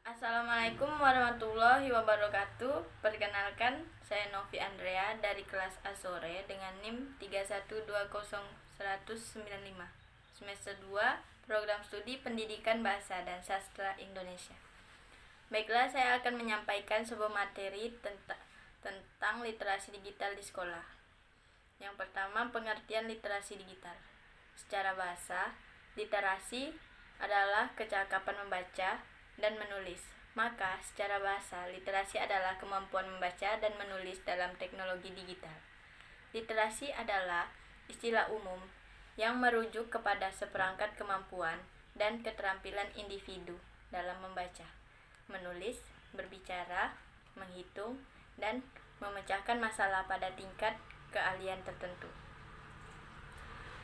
Assalamualaikum warahmatullahi wabarakatuh. Perkenalkan, saya Novi Andrea dari kelas A sore dengan NIM 3120195, semester 2, program studi Pendidikan Bahasa dan Sastra Indonesia. Baiklah, saya akan menyampaikan sebuah materi tentang literasi digital di sekolah. Yang pertama, pengertian literasi digital. Secara bahasa, literasi adalah kecakapan membaca dan menulis. Maka, secara bahasa, literasi adalah kemampuan membaca dan menulis dalam teknologi digital. Literasi adalah istilah umum yang merujuk kepada seperangkat kemampuan dan keterampilan individu dalam membaca, menulis, berbicara, menghitung, dan memecahkan masalah pada tingkat keahlian tertentu.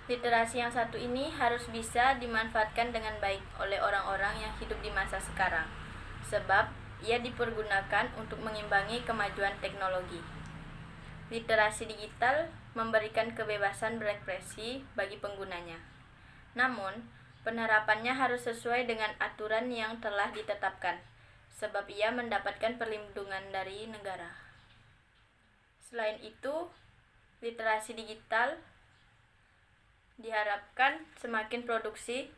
Literasi yang satu ini harus bisa dimanfaatkan dengan baik oleh orang-orang yang hidup di masa sekarang, sebab ia dipergunakan untuk mengimbangi kemajuan teknologi. Literasi digital memberikan kebebasan berekspresi bagi penggunanya. Namun, penerapannya harus sesuai dengan aturan yang telah ditetapkan, sebab ia mendapatkan perlindungan dari negara. Selain itu, literasi digital diharapkan semakin produktif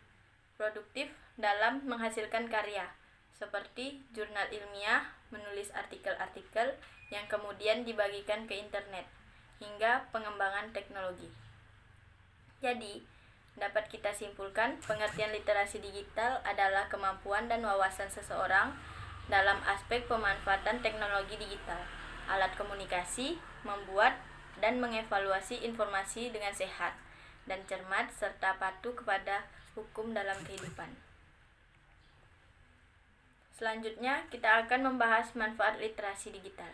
dalam menghasilkan karya, seperti jurnal ilmiah, menulis artikel-artikel yang kemudian dibagikan ke internet, hingga pengembangan teknologi. Jadi, dapat kita simpulkan, pengertian literasi digital adalah kemampuan dan wawasan seseorang dalam aspek pemanfaatan teknologi digital, alat komunikasi, membuat dan mengevaluasi informasi dengan sehat dan cermat serta patuh kepada hukum dalam kehidupan. Selanjutnya, kita akan membahas manfaat literasi digital.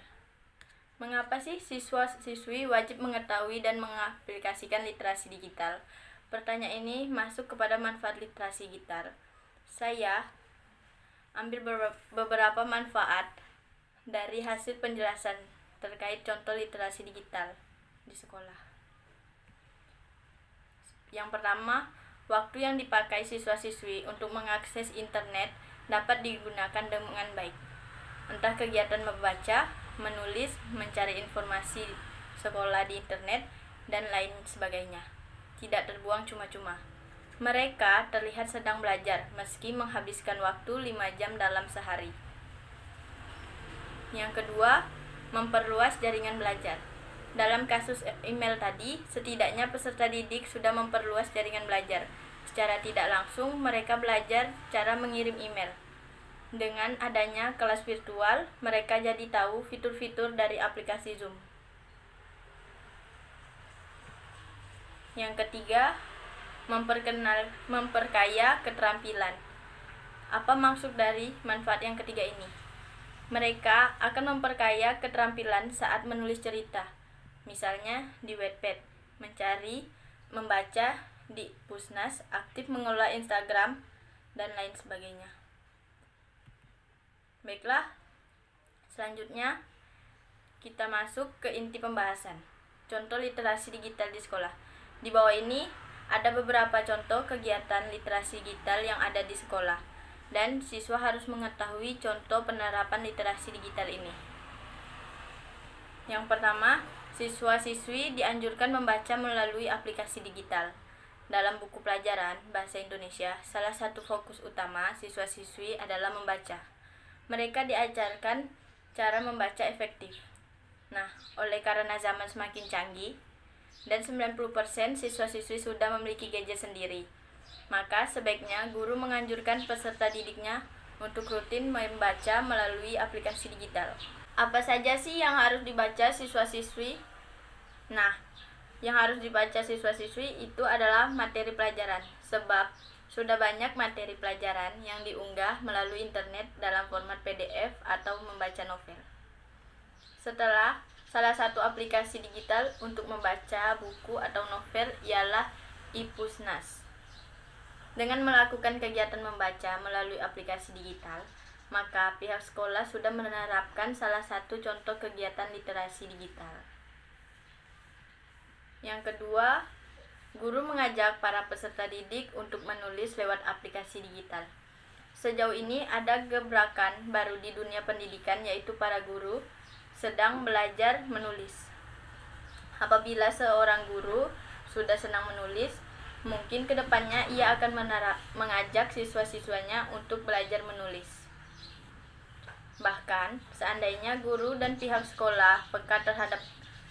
Mengapa sih siswa-siswi wajib mengetahui dan mengaplikasikan literasi digital? Pertanyaan ini masuk kepada manfaat literasi digital. Saya ambil beberapa manfaat dari hasil penjelasan terkait contoh literasi digital di sekolah. Yang pertama, waktu yang dipakai siswa-siswi untuk mengakses internet dapat digunakan dengan baik. Entah kegiatan membaca, menulis, mencari informasi sekolah di internet, dan lain sebagainya. Tidak terbuang cuma-cuma. Mereka terlihat sedang belajar meski menghabiskan waktu 5 jam dalam sehari. Yang kedua, memperluas jaringan belajar. Dalam kasus email tadi, setidaknya peserta didik sudah memperluas jaringan belajar. Secara tidak langsung, mereka belajar cara mengirim email. Dengan adanya kelas virtual, mereka jadi tahu fitur-fitur dari aplikasi Zoom. Yang ketiga, memperkaya keterampilan. Apa maksud dari manfaat yang ketiga ini? Mereka akan memperkaya keterampilan saat menulis cerita. Misalnya di Wattpad, mencari, membaca di Pusnas, aktif mengelola Instagram, dan lain sebagainya. Baiklah, selanjutnya kita masuk ke inti pembahasan. Contoh literasi digital di sekolah. Di bawah ini ada beberapa contoh kegiatan literasi digital yang ada di sekolah, dan siswa harus mengetahui contoh penerapan literasi digital ini. Yang pertama, siswa-siswi dianjurkan membaca melalui aplikasi digital. Dalam buku pelajaran Bahasa Indonesia, salah satu fokus utama siswa-siswi adalah membaca. Mereka diajarkan cara membaca efektif. Nah, oleh karena zaman semakin canggih, dan 90% siswa-siswi sudah memiliki gadget sendiri, maka sebaiknya guru menganjurkan peserta didiknya untuk rutin membaca melalui aplikasi digital. Apa saja sih yang harus dibaca siswa-siswi? Nah, yang harus dibaca siswa-siswi itu adalah materi pelajaran, sebab sudah banyak materi pelajaran yang diunggah melalui internet dalam format PDF atau membaca novel. Salah satu aplikasi digital untuk membaca buku atau novel ialah iPusnas. Dengan melakukan kegiatan membaca melalui aplikasi digital, maka pihak sekolah sudah menerapkan salah satu contoh kegiatan literasi digital. Yang kedua, Guru mengajak para peserta didik untuk menulis lewat aplikasi digital. Sejauh ini ada gebrakan baru di dunia pendidikan, yaitu para guru sedang belajar menulis. Apabila seorang guru sudah senang menulis, mungkin kedepannya ia akan mengajak siswa-siswanya untuk belajar menulis. Bahkan, seandainya guru dan pihak sekolah peka terhadap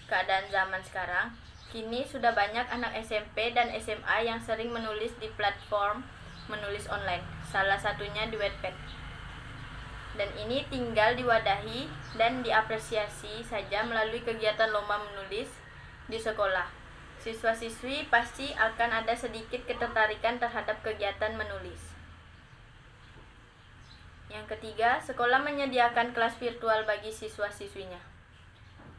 keadaan zaman sekarang, kini sudah banyak anak SMP dan SMA yang sering menulis di platform menulis online, salah satunya di Wattpad. Dan ini tinggal diwadahi dan diapresiasi saja melalui kegiatan lomba menulis di sekolah. Siswa-siswi pasti akan ada sedikit ketertarikan terhadap kegiatan menulis. Yang ketiga, sekolah menyediakan kelas virtual bagi siswa-siswinya.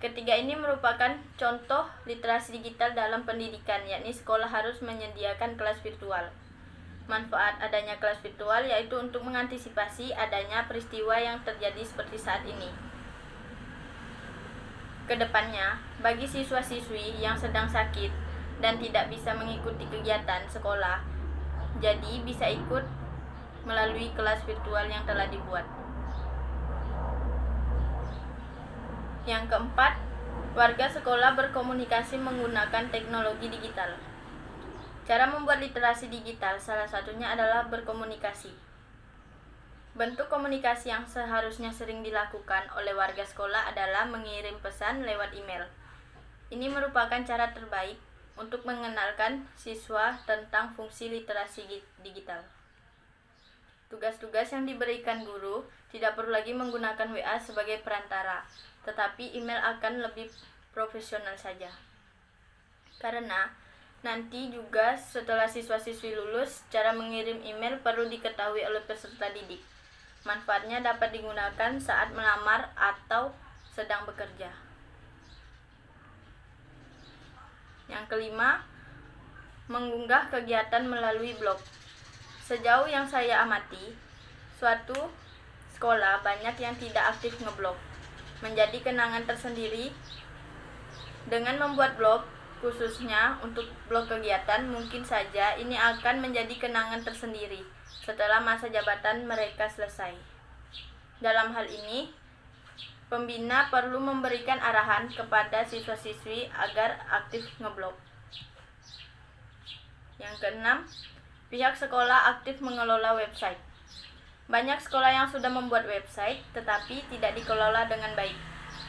Ketiga ini merupakan contoh literasi digital dalam pendidikan, yakni sekolah harus menyediakan kelas virtual. Manfaat adanya kelas virtual yaitu untuk mengantisipasi adanya peristiwa yang terjadi seperti saat ini. Kedepannya, bagi siswa-siswi yang sedang sakit dan tidak bisa mengikuti kegiatan sekolah, jadi bisa ikut melalui kelas virtual yang telah dibuat. Yang keempat, warga sekolah berkomunikasi menggunakan teknologi digital. Cara membuat literasi digital salah satunya adalah berkomunikasi. Bentuk komunikasi yang seharusnya sering dilakukan oleh warga sekolah adalah mengirim pesan lewat email. Ini merupakan cara terbaik untuk mengenalkan siswa tentang fungsi literasi digital. Tugas-tugas yang diberikan guru tidak perlu lagi menggunakan WA sebagai perantara, tetapi email akan lebih profesional saja. Karena nanti juga setelah siswa-siswi lulus, cara mengirim email perlu diketahui oleh peserta didik. Manfaatnya dapat digunakan saat melamar atau sedang bekerja. Yang kelima, mengunggah kegiatan melalui blog. Sejauh yang saya amati, suatu sekolah banyak yang tidak aktif ngeblog, menjadi kenangan tersendiri. Dengan membuat blog, khususnya untuk blog kegiatan, mungkin saja ini akan menjadi kenangan tersendiri setelah masa jabatan mereka selesai. Dalam hal ini, pembina perlu memberikan arahan kepada siswa-siswi agar aktif ngeblog. Yang keenam, pihak sekolah aktif mengelola website. Banyak sekolah yang sudah membuat website tetapi tidak dikelola dengan baik.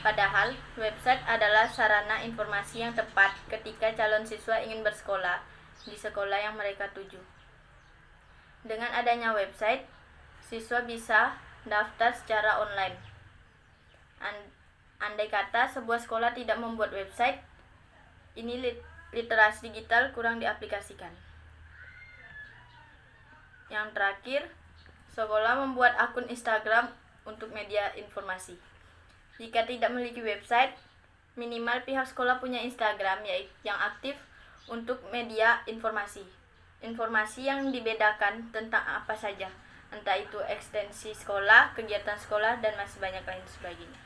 Padahal, website adalah sarana informasi yang tepat ketika calon siswa ingin bersekolah di sekolah yang mereka tuju. Dengan adanya website, siswa bisa daftar secara online. Andai kata sebuah sekolah tidak membuat website, ini literasi digital kurang diaplikasikan. Yang terakhir, sekolah membuat akun Instagram untuk media informasi. Jika tidak memiliki website, minimal pihak sekolah punya Instagram yang aktif untuk media informasi. Informasi yang dibedakan tentang apa saja, entah itu ekstensi sekolah, kegiatan sekolah, dan masih banyak lain sebagainya.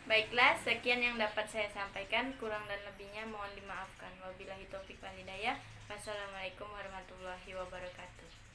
Baiklah, sekian yang dapat saya sampaikan. Kurang dan lebihnya mohon dimaafkan. Wabillahi taufik wal hidayah. Wassalamualaikum warahmatullahi wabarakatuh.